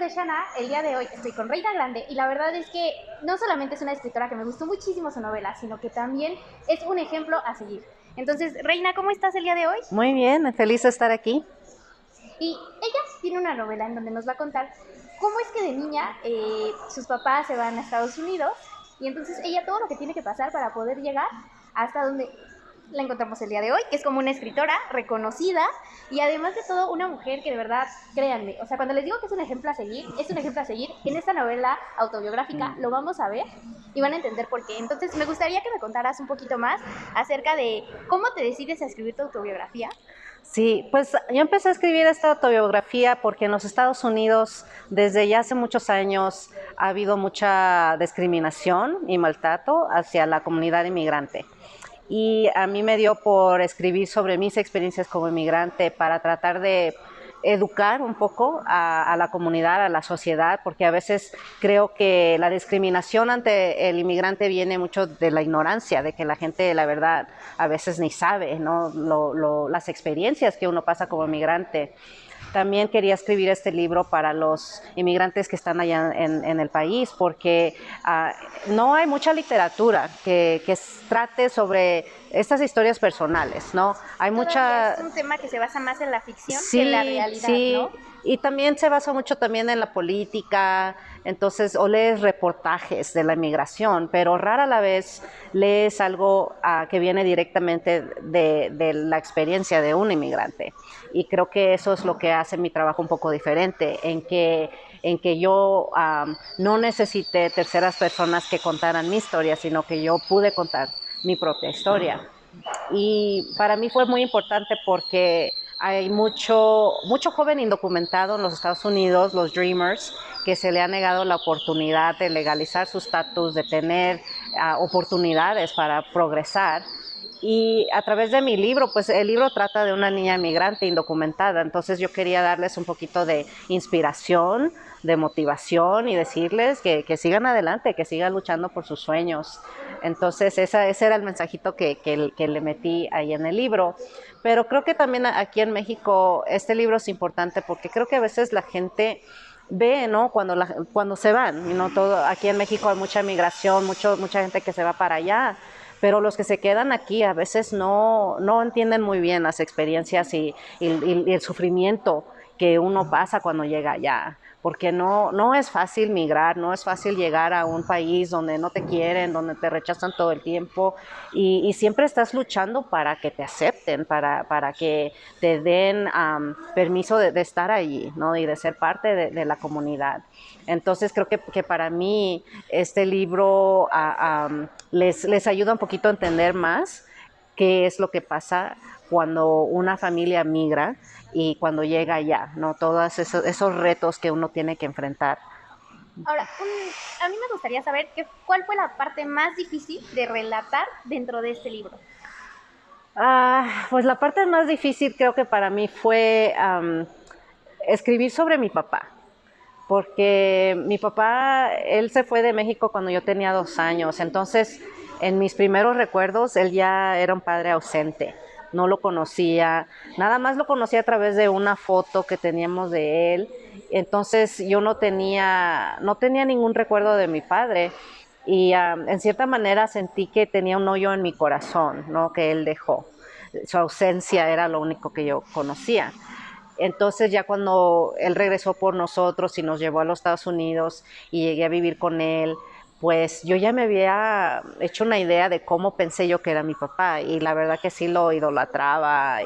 de Shana, el día de hoy estoy con Reina Grande y la verdad es que no solamente es una escritora que me gustó muchísimo su novela, sino que también es un ejemplo a seguir. Entonces, Reina, ¿cómo estás el día de hoy? Muy bien, feliz de estar aquí. Y ella tiene una novela en donde nos va a contar cómo es que de niña sus papás se van a Estados Unidos y entonces ella todo lo que tiene que pasar para poder llegar hasta donde la encontramos el día de hoy, que es como una escritora reconocida y además de todo una mujer que de verdad, créanme, o sea, cuando les digo que es un ejemplo a seguir, es un ejemplo a seguir. En esta novela autobiográfica lo vamos a ver y van a entender por qué. Entonces me gustaría que me contaras un poquito más acerca de cómo te decides a escribir tu autobiografía. Sí, pues yo empecé a escribir esta autobiografía porque en los Estados Unidos desde ya hace muchos años ha habido mucha discriminación y maltrato hacia la comunidad inmigrante. Y a mí me dio por escribir sobre mis experiencias como inmigrante para tratar de educar un poco a la comunidad, a la sociedad, porque a veces creo que la discriminación ante el inmigrante viene mucho de la ignorancia, de que la gente, la verdad, a veces ni sabe, ¿no? Las experiencias que uno pasa como inmigrante. También quería escribir este libro para los inmigrantes que están allá en el país, porque no hay mucha literatura que trate sobre estas historias personales, ¿no? Hay Todavía es mucha. un tema que se basa más en la ficción que en la Sí, realidad, ¿no? sí, y también se basa mucho también en la política, entonces, o lees reportajes de la inmigración, pero rara la vez lees algo que viene directamente de la experiencia de un inmigrante. Y creo que eso es lo que hace mi trabajo un poco diferente, en que yo no necesité terceras personas que contaran mi historia, sino que yo pude contar mi propia historia. Y para mí fue muy importante porque hay mucho joven indocumentado en los Estados Unidos, los Dreamers, que se le ha negado la oportunidad de legalizar su estatus, de tener oportunidades para progresar. Y a través de mi libro, pues el libro trata de una niña migrante indocumentada, entonces yo quería darles un poquito de inspiración, de motivación y decirles que sigan adelante, que sigan luchando por sus sueños. Entonces ese era el mensajito que le metí ahí en el libro. Pero creo que también aquí en México este libro es importante porque creo que a veces la gente ve, ¿no? Cuando se van, ¿no? Aquí en México hay mucha migración, mucha gente que se va para allá, pero los que se quedan aquí a veces no entienden muy bien las experiencias y el sufrimiento que uno pasa cuando llega allá, porque no es fácil migrar, no es fácil llegar a un país donde no te quieren, donde te rechazan todo el tiempo y siempre estás luchando para que te acepten, para que te den permiso de estar allí, ¿no? Y de ser parte de la comunidad. Entonces creo que para mí este libro les ayuda un poquito a entender más qué es lo que pasa cuando una familia migra y cuando llega allá, ¿no? Todos esos retos que uno tiene que enfrentar. Ahora, a mí me gustaría saber cuál fue la parte más difícil de relatar dentro de este libro. Pues la parte más difícil creo que para mí fue escribir sobre mi papá, porque mi papá, él se fue de México cuando yo tenía 2 años, entonces en mis primeros recuerdos él ya era un padre ausente, no lo conocía, nada más lo conocía a través de una foto que teníamos de él, entonces yo no tenía ningún recuerdo de mi padre y en cierta manera sentí que tenía un hoyo en mi corazón, ¿no? Que él dejó. Su ausencia era lo único que yo conocía. Entonces ya cuando él regresó por nosotros y nos llevó a los Estados Unidos y llegué a vivir con él, pues yo ya me había hecho una idea de cómo pensé yo que era mi papá y la verdad que sí lo idolatraba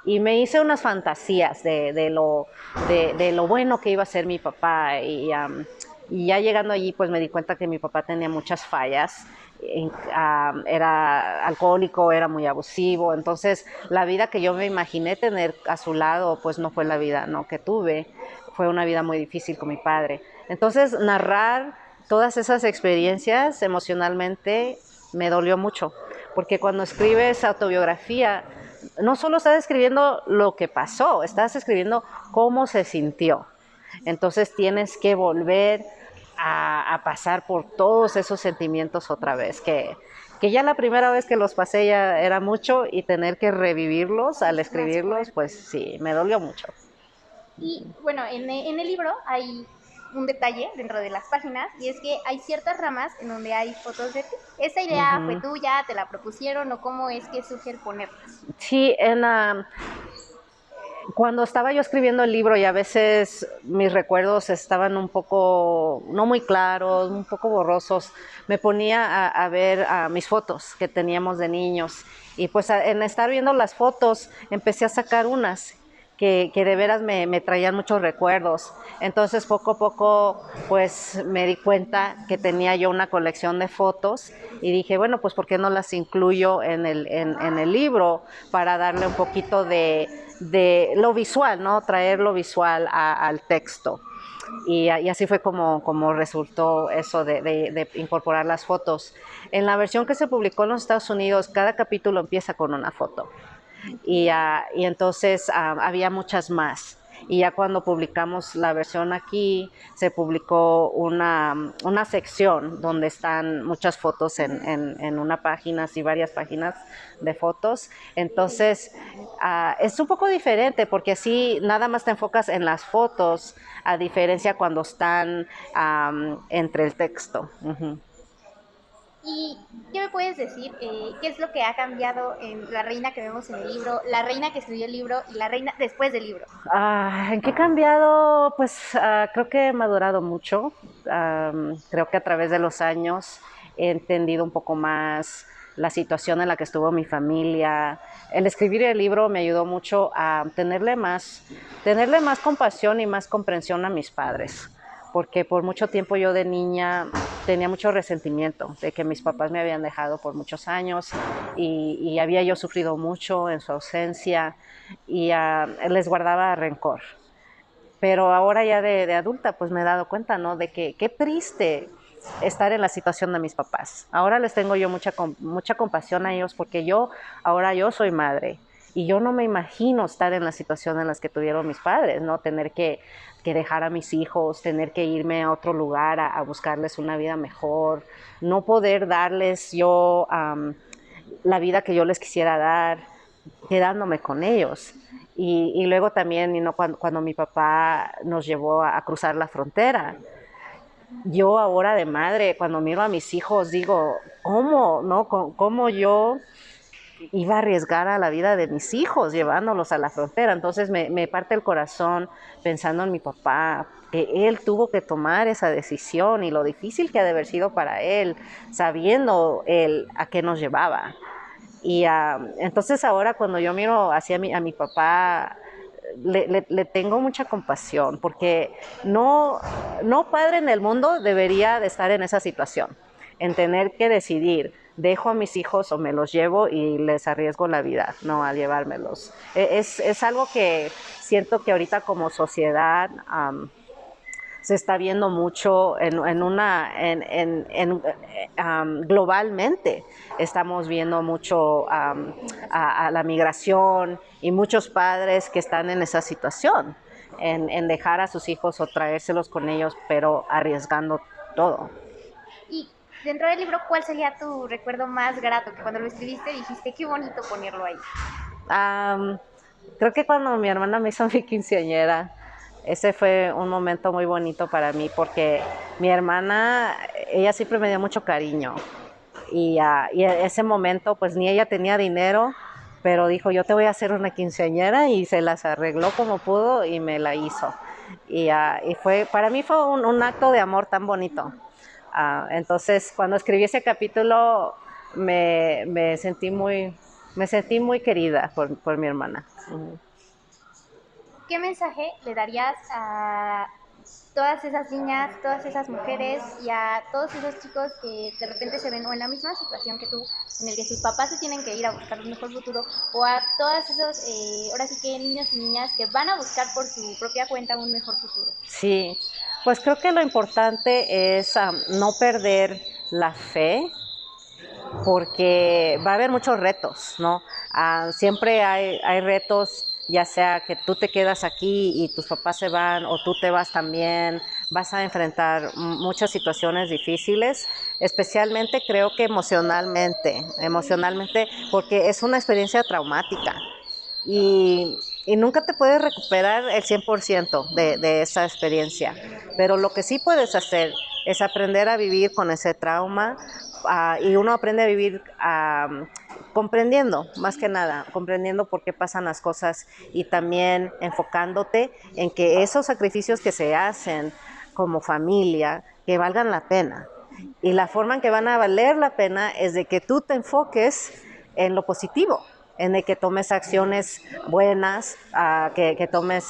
y me hice unas fantasías de lo bueno que iba a ser mi papá y ya llegando allí pues me di cuenta que mi papá tenía muchas fallas, era alcohólico, era muy abusivo, entonces la vida que yo me imaginé tener a su lado pues no fue la vida, ¿no? Que tuve, fue una vida muy difícil con mi padre. Entonces narrar todas esas experiencias emocionalmente me dolió mucho, porque cuando escribes autobiografía no solo estás escribiendo lo que pasó, estás escribiendo cómo se sintió. Entonces tienes que volver a pasar por todos esos sentimientos otra vez, que ya la primera vez que los pasé ya era mucho y tener que revivirlos al Es más escribirlos, fuerte. pues sí, me dolió mucho. Y bueno, en el libro hay un detalle dentro de las páginas y es que hay ciertas ramas en donde hay fotos de ti. ¿Esa idea fue Ujú. tuya? ¿Te la propusieron o cómo es que surge el ponerlas? Sí, cuando estaba yo escribiendo el libro y a veces mis recuerdos estaban un poco, no muy claros, un poco borrosos, me ponía a ver mis fotos que teníamos de niños. Y pues en estar viendo las fotos empecé a sacar unas que de veras me traían muchos recuerdos. Entonces poco a poco pues me di cuenta que tenía yo una colección de fotos y dije, bueno, pues ¿por qué no las incluyo en el libro para darle un poquito de lo visual, ¿no? Traer lo visual al texto. Y así fue como resultó eso de incorporar las fotos. En la versión que se publicó en los Estados Unidos, cada capítulo empieza con una foto. Okay. Y entonces había muchas más. Y ya cuando publicamos la versión aquí, se publicó una sección donde están muchas fotos en una página, así varias páginas de fotos. Entonces, es un poco diferente porque así nada más te enfocas en las fotos, a diferencia cuando están entre el texto. Uh-huh. ¿Y qué me puedes decir? ¿Qué es lo que ha cambiado en la reina que vemos en el libro, la reina que escribió el libro y la reina después del libro? ¿En qué he cambiado? Pues creo que he madurado mucho. Creo que a través de los años he entendido un poco más la situación en la que estuvo mi familia. El escribir el libro me ayudó mucho a tenerle más compasión y más comprensión a mis padres, porque por mucho tiempo yo de niña tenía mucho resentimiento de que mis papás me habían dejado por muchos años y había yo sufrido mucho en su ausencia y les guardaba rencor. Pero ahora ya de adulta pues me he dado cuenta, ¿no? De que qué triste estar en la situación de mis papás. Ahora les tengo yo mucha compasión a ellos porque ahora yo soy madre y yo no me imagino estar en la situación en las que tuvieron mis padres, ¿no? Tener que dejar a mis hijos, tener que irme a otro lugar a buscarles una vida mejor, no poder darles yo la vida que yo les quisiera dar, quedándome con ellos. Y luego también, cuando mi papá nos llevó a cruzar la frontera, yo ahora de madre, cuando miro a mis hijos, digo, ¿cómo, no? ¿Cómo yo iba a arriesgar a la vida de mis hijos llevándolos a la frontera? Entonces me parte el corazón pensando en mi papá, que él tuvo que tomar esa decisión y lo difícil que ha de haber sido para él, sabiendo él a qué nos llevaba. Y entonces ahora cuando yo miro hacia a mi papá, le tengo mucha compasión, porque no padre en el mundo debería de estar en esa situación, en tener que decidir, dejo a mis hijos o me los llevo y les arriesgo la vida, no al llevármelos. Es algo que siento que ahorita como sociedad se está viendo mucho globalmente. Estamos viendo mucho a la migración y muchos padres que están en esa situación, en dejar a sus hijos o traérselos con ellos, pero arriesgando todo. Y dentro del libro, ¿cuál sería tu recuerdo más grato? Que cuando lo escribiste dijiste, qué bonito ponerlo ahí. Um, Creo que cuando mi hermana me hizo mi quinceañera, ese fue un momento muy bonito para mí porque mi hermana, ella siempre me dio mucho cariño y ese momento pues ni ella tenía dinero, pero dijo yo te voy a hacer una quinceañera y se las arregló como pudo y me la hizo. Y para mí fue un acto de amor tan bonito. Entonces cuando escribí ese capítulo me sentí muy querida por mi hermana. Uh-huh. ¿Qué mensaje le darías a todas esas niñas, todas esas mujeres y a todos esos chicos que de repente se ven o en la misma situación que tú, en el que sus papás se tienen que ir a buscar un mejor futuro, o a todos esos, ahora sí que niños y niñas que van a buscar por su propia cuenta un mejor futuro? Sí, pues creo que lo importante es no perder la fe porque va a haber muchos retos, ¿no? Siempre hay retos, ya sea que tú te quedas aquí y tus papás se van o tú te vas también, vas a enfrentar muchas situaciones difíciles, especialmente creo que emocionalmente, porque es una experiencia traumática. Y y nunca te puedes recuperar el 100% de esa experiencia, pero lo que sí puedes hacer es aprender a vivir con ese trauma, y uno aprende a vivir comprendiendo, más que nada, comprendiendo por qué pasan las cosas y también enfocándote en que esos sacrificios que se hacen como familia, que valgan la pena. Y la forma en que van a valer la pena es de que tú te enfoques en lo positivo, en de que tomes acciones buenas, que tomes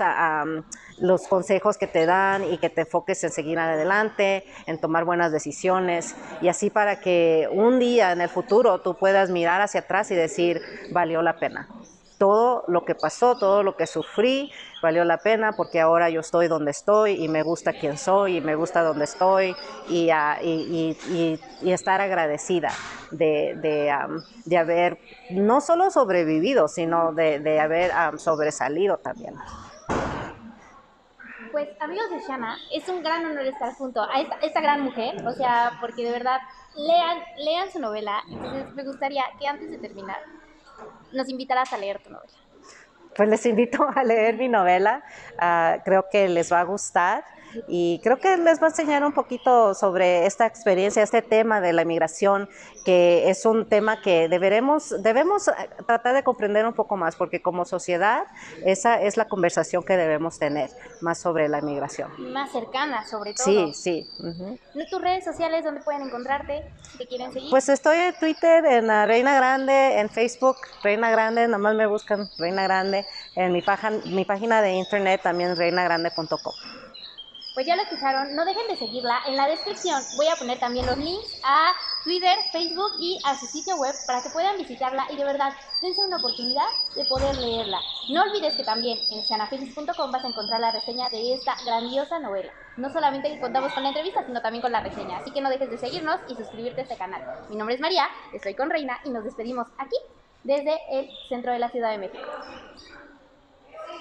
los consejos que te dan y que te enfoques en seguir adelante, en tomar buenas decisiones y así para que un día en el futuro tú puedas mirar hacia atrás y decir, valió la pena. Todo lo que pasó, todo lo que sufrí, valió la pena porque ahora yo estoy donde estoy y me gusta quién soy y me gusta donde estoy y estar agradecida de haber no solo sobrevivido, sino de haber sobresalido también. Pues amigos de Shana, es un gran honor estar junto a esta gran mujer, o sea, porque de verdad lean su novela. Entonces me gustaría que antes de terminar nos invitaras a leer tu novela. Pues les invito a leer mi novela, creo que les va a gustar y creo que les va a enseñar un poquito sobre esta experiencia, este tema de la inmigración, que es un tema que debemos tratar de comprender un poco más, porque como sociedad esa es la conversación que debemos tener, más sobre la inmigración. Más cercana, sobre todo. Sí, sí. Uh-huh. ¿Tus redes sociales dónde pueden encontrarte si te quieren seguir? Pues estoy en Twitter, en Reina Grande, en Facebook, Reina Grande, nomás me buscan Reina Grande, en mi página de internet también reinagrande.com. Pues ya lo escucharon, no dejen de seguirla. En la descripción voy a poner también los links a Twitter, Facebook y a su sitio web para que puedan visitarla y de verdad dense una oportunidad de poder leerla. No olvides que también en shanafeliz.com vas a encontrar la reseña de esta grandiosa novela. No solamente contamos con la entrevista, sino también con la reseña. Así que no dejes de seguirnos y suscribirte a este canal. Mi nombre es María, estoy con Reina y nos despedimos aquí desde el centro de la Ciudad de México.